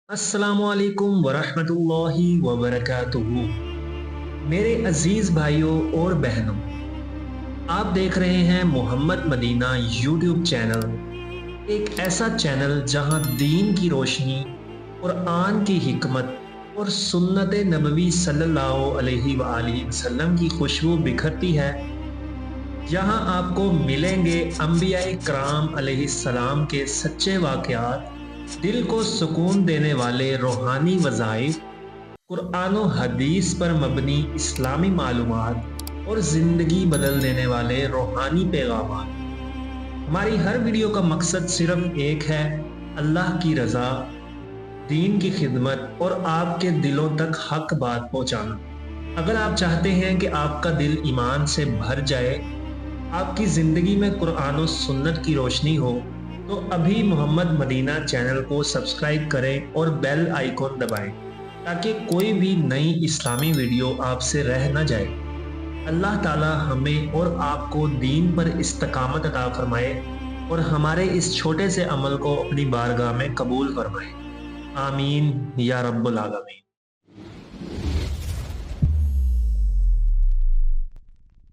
अस्सलामु अलैकुम वरहमतुल्लाहि वबरकातुहू। मेरे अजीज भाइयों और बहनों, आप देख रहे हैं मोहम्मद मदीना यूट्यूब चैनल। एक ऐसा चैनल जहां दीन की रोशनी, कुरान की हिकमत और सुन्नत नबवी सल्लल्लाहु अलैहि वआलिहि वसल्लम की खुशबू बिखरती है। यहाँ आपको मिलेंगे अंबियाए कराम अलैहिस्सलाम के सच्चे वाक़यात, दिल को सुकून देने वाले रूहानी वज़ाइफ, कुरान और हदीस पर मबनी इस्लामी मालूमात और ज़िंदगी बदल देने वाले रूहानी पैगामात। हमारी हर वीडियो का मकसद सिर्फ एक है, अल्लाह की रज़ा, दीन की खिदमत और आपके दिलों तक हक बात पहुँचाना। अगर आप चाहते हैं कि आपका दिल ईमान से भर जाए, आपकी ज़िंदगी में कुरान और सुन्नत की रोशनी हो, तो अभी मोहम्मद मदीना चैनल को सब्सक्राइब करें और बेल आइकॉन दबाएं ताकि कोई भी नई इस्लामी वीडियो आपसे रह न जाए। अल्लाह ताला हमें और आपको दीन पर इस्तकामत अता फरमाए और हमारे इस छोटे से अमल को अपनी बारगाह में कबूल फरमाए। आमीन या रब्बुल आलमीन।